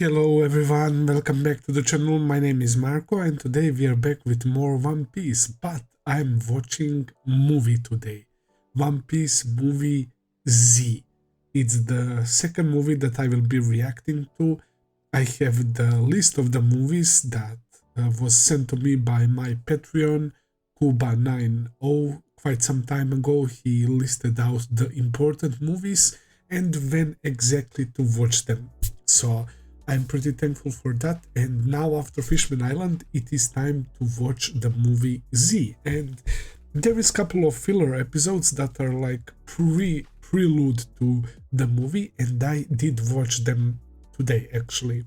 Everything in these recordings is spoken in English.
Hello everyone, welcome back to the channel. My name is Marko and today we are back with more One Piece, but I'm watching movie today. One Piece movie Z. It's the second movie that I will be reacting to. I have the list of the movies that was sent to me by my Patreon, Kuba90. Quite some time ago he listed out the important movies and when exactly to watch them. So I'm pretty thankful for that, and now after Fishman Island it is time to watch the movie Z, and there is a couple of filler episodes that are like prelude to the movie, and I did watch them today actually.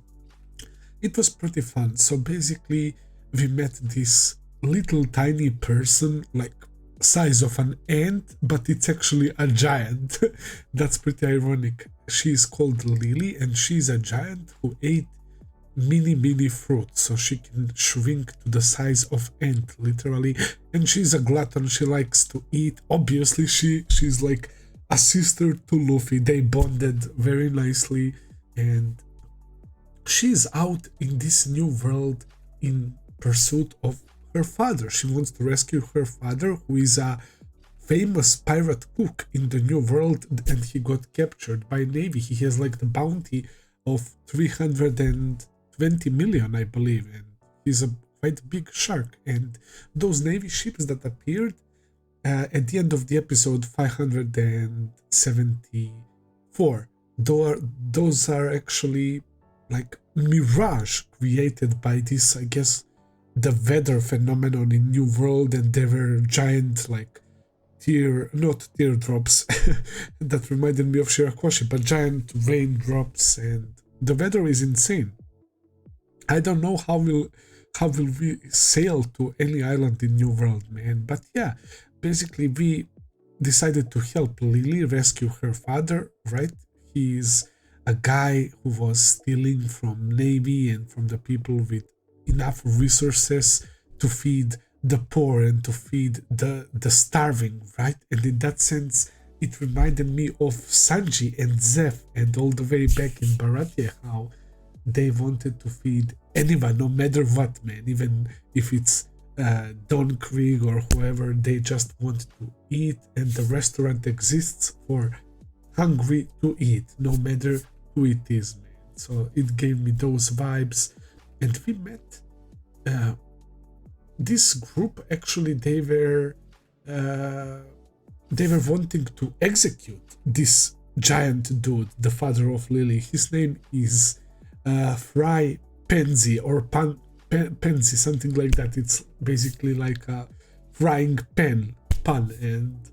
It was pretty fun. So basically we met this little tiny person, like size of an ant, but it's actually a giant. That's pretty ironic. She's called Lily and she's a giant who ate mini fruits, so she can shrink to the size of ant literally, and she's a glutton. She likes to eat. Obviously she's like a sister to Luffy. They bonded very nicely, and she's out in this new world in pursuit of her father. She wants to rescue her father, who is a famous pirate cook in the new world, and he got captured by Navy. He has like the bounty of 320 million, I believe, and he's a quite big shark. And those Navy ships that appeared at the end of the episode 574, those are actually like mirage created by this, I guess, the weather phenomenon in New World, and there were giant like not teardrops that reminded me of Shirakoshi, but giant raindrops, and the weather is insane. I don't know how will we sail to any island in New World, man, but yeah, basically we decided to help Lily rescue her father, right? He's a guy who was stealing from Navy and from the people with enough resources to feed the poor and to feed the starving, right? And in that sense, it reminded me of Sanji and Zephyr and all the way back in Baratie, how they wanted to feed anyone, no matter what, man. Even if it's Don Krieg or whoever, they just want to eat, and the restaurant exists for hungry to eat, no matter who it is, man. So it gave me those vibes, and we met this group. Actually, they were wanting to execute this giant dude, the father of Lily. His name is Fry Penzi or Penzi, something like that. It's basically like a frying pan, and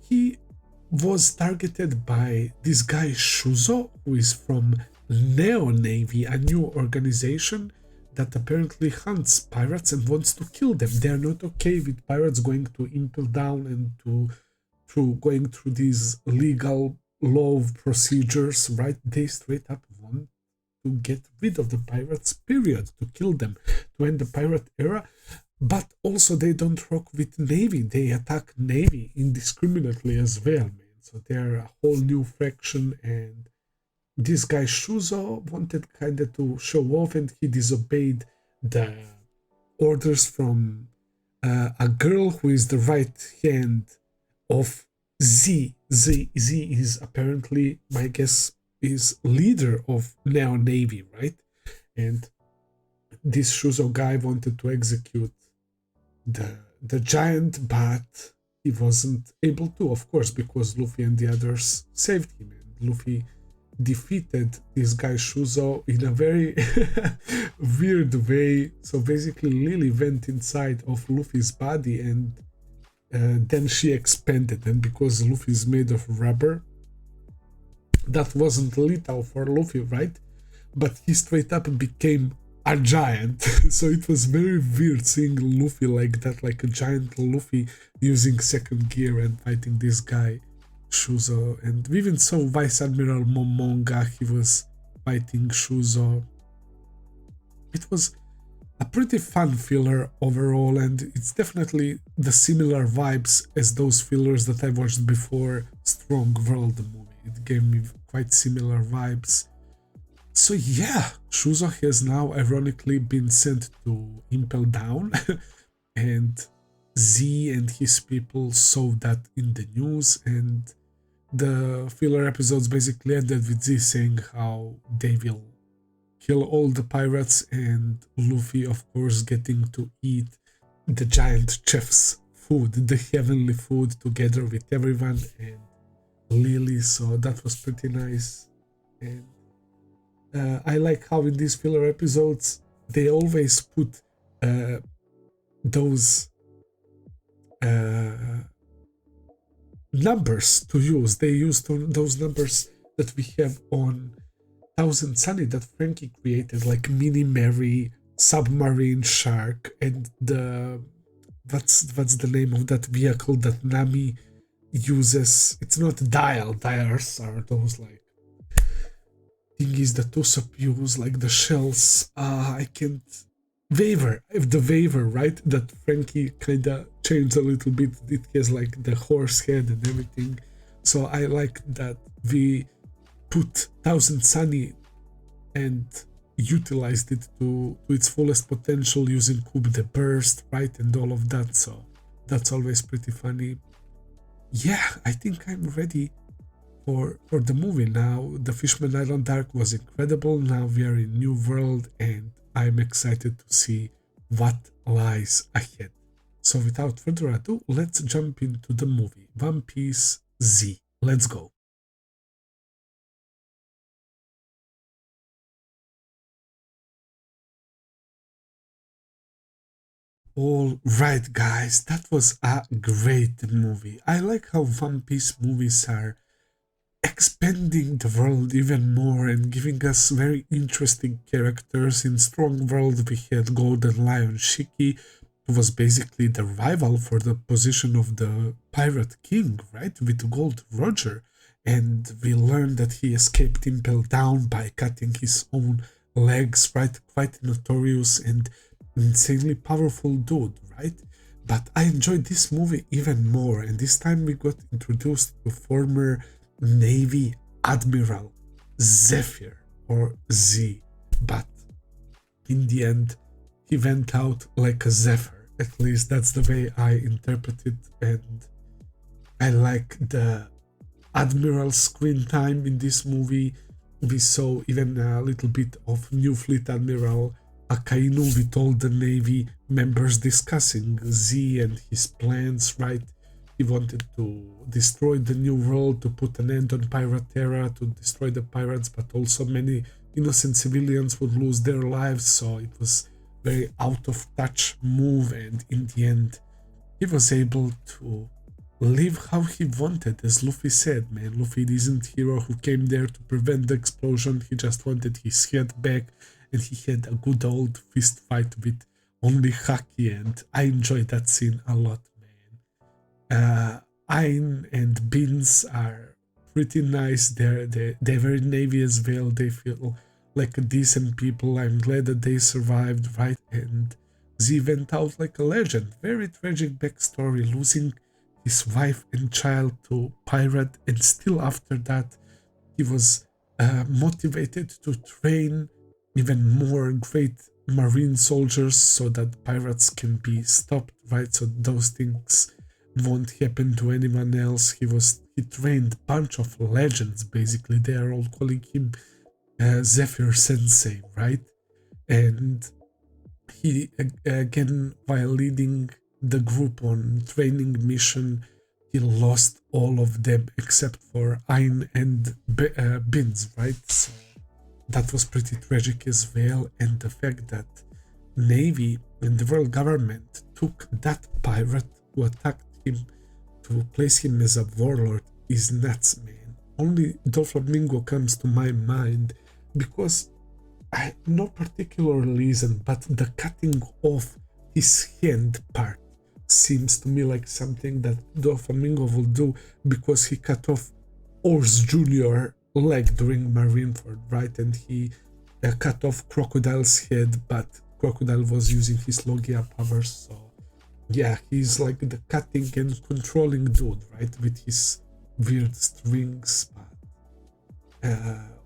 he was targeted by this guy Shuzo, who is from Neo Navy, a new organization that apparently hunts pirates and wants to kill them. They are not okay with pirates going to Impel Down and through going through these legal law procedures, right? They straight up want to get rid of the pirates, period, to kill them, to end the pirate era. But also they don't rock with Navy. They attack Navy indiscriminately as well, man. So they're a whole new faction, and this guy Shuzo wanted kinda to show off, and he disobeyed the orders from a girl who is the right hand of Z. Z is apparently, my guess, is leader of Neo Navy, right? And this Shuzo guy wanted to execute the giant, but he wasn't able to, of course, because Luffy and the others saved him, and Luffy defeated this guy Shuzo in a very weird way. So basically Lily went inside of Luffy's body, and then she expanded, and because Luffy is made of rubber, that wasn't lethal for Luffy, right? But he straight up became a giant. So it was very weird seeing Luffy like that, like a giant Luffy using second gear and fighting this guy Shuzo. And we even saw Vice Admiral Momonga, he was fighting Shuzo. It was a pretty fun filler overall, and it's definitely the similar vibes as those fillers that I watched before Strong World movie. It gave me quite similar vibes. So yeah, Shuzo has now ironically been sent to Impel Down, and Z and his people saw that in the news, and the filler episodes basically ended with Z saying how they will kill all the pirates, and Luffy, of course, getting to eat the giant chef's food, the heavenly food, together with everyone and Lily. So that was pretty nice. And I like how in these filler episodes they always put those uh, numbers to use. They use those numbers that we have on Thousand Sunny that Frankie created, like Mini Mary, Submarine Shark, and the what's the name of that vehicle that Nami uses? It's not dial. Dials are those like thingies that Usopp use, like the shells. I can't. Waver, if the waver, right? That Frankie kinda changed a little bit. It has like the horse head and everything. So I like that we put Thousand Sunny and utilized it to its fullest potential using Kub the Burst, right? And all of that. So that's always pretty funny. Yeah, I think I'm ready for the movie now. The Fishman Island arc was incredible. Now we are in New World, and I'm excited to see what lies ahead. So without further ado, let's jump into the movie. One Piece Z. Let's go. All right, guys, that was a great movie. I like how One Piece movies are expanding the world even more and giving us very interesting characters. In Strong World, we had Golden Lion Shiki, who was basically the rival for the position of the Pirate King, right? With Gold Roger. And we learned that he escaped Impel Down by cutting his own legs, right? Quite notorious and insanely powerful dude, right? But I enjoyed this movie even more, and this time we got introduced to former Navy Admiral Zephyr, or Z, but in the end he went out like a Zephyr. At least that's the way I interpret it, and I like the Admiral screen time in this movie. We saw even a little bit of New Fleet Admiral Akainu with all the Navy members discussing Z and his plans, right? He wanted to destroy the New World, to put an end on Pirate Era, to destroy the pirates, but also many innocent civilians would lose their lives, so it was very out of touch move, and in the end he was able to live how he wanted. As Luffy said, man, Luffy isn't hero who came there to prevent the explosion, he just wanted his head back, and he had a good old fist fight with only Haki, and I enjoyed that scene a lot, Ain and Beans are pretty nice. They're very Navy as well. They feel like a decent people. I'm glad that they survived, right? And Z went out like a legend. Very tragic backstory, losing his wife and child to pirate, and still after that, he was motivated to train even more great marine soldiers so that pirates can be stopped, right? So those things won't happen to anyone else. He trained a bunch of legends. Basically, they are all calling him Zephyr Sensei, right? And he again, while leading the group on training mission, he lost all of them except for Ain and Bins, right? So that was pretty tragic as well. And the fact that Navy and the world government took that pirate who attacked him to place him as a warlord is nuts, man. Only Doflamingo comes to my mind because no particular reason, but the cutting off his hand part seems to me like something that Doflamingo will do because he cut off Ors Jr. leg during Marineford, right? And he cut off Crocodile's head, but Crocodile was using his Logia powers, so yeah, he's like the cutting and controlling dude, right? With his weird strings. But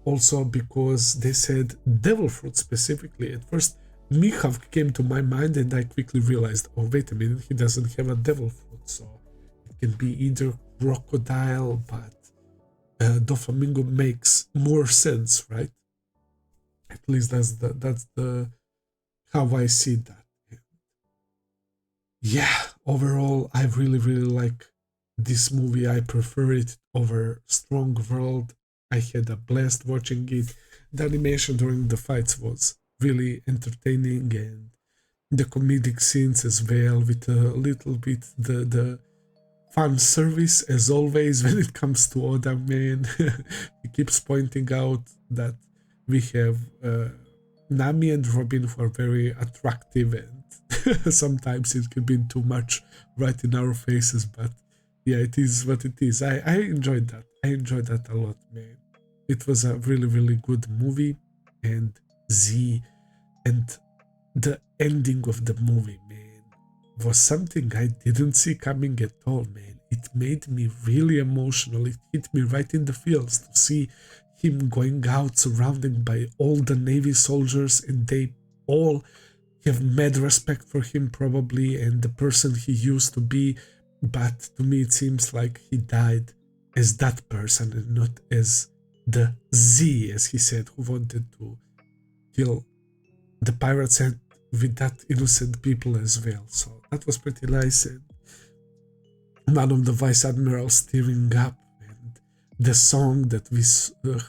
also because they said devil fruit specifically. At first, Mihav came to my mind and I quickly realized, oh, wait a minute, he doesn't have a devil fruit, so it can be either crocodile, but Doflamingo makes more sense, right? At least that's the how I see that. Yeah, overall, I really like this movie. I prefer it over Strong World. I had a blast watching it. The animation during the fights was really entertaining, and the comedic scenes as well, with a little bit the fan service as always when it comes to Oda, man. He keeps pointing out that we have Nami and Robin who are very attractive, and sometimes it can be too much right in our faces, but yeah, it is what it is. I enjoyed that. I enjoyed that a lot, man. It was a really good movie, and Z and the ending of the movie, man, was something I didn't see coming at all, man. It made me really emotional. It hit me right in the feels to see him going out surrounded by all the Navy soldiers, and they all have mad respect for him probably and the person he used to be. But to me it seems like he died as that person and not as the Z, as he said, who wanted to kill the pirates and with that innocent people as well. So that was pretty nice, and one of the vice admirals tearing up, and the song that we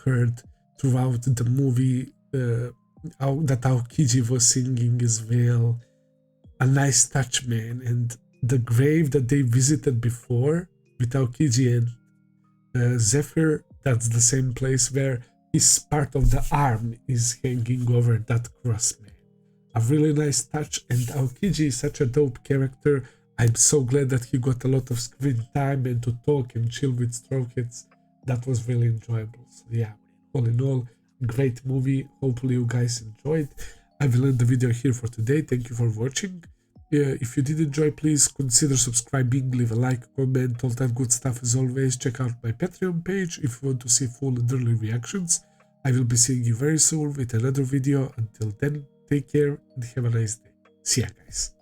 heard throughout the movie, that Aokiji was singing as well, a nice touch, man. And the grave that they visited before with Aokiji and Zephyr, that's the same place where his part of the arm is hanging over that cross, man. A really nice touch, and Aokiji is such a dope character. I'm so glad that he got a lot of screen time and to talk and chill with Straw Kids. That was really enjoyable. So yeah, all in all, great movie. Hopefully you guys enjoyed. I will end the video here for today. Thank you for watching. If you did enjoy, please consider subscribing, leave a like, comment, all that good stuff as always. Check out my Patreon page if you want to see full and early reactions. I will be seeing you very soon with another video. Until then, take care and have a nice day. See ya, guys.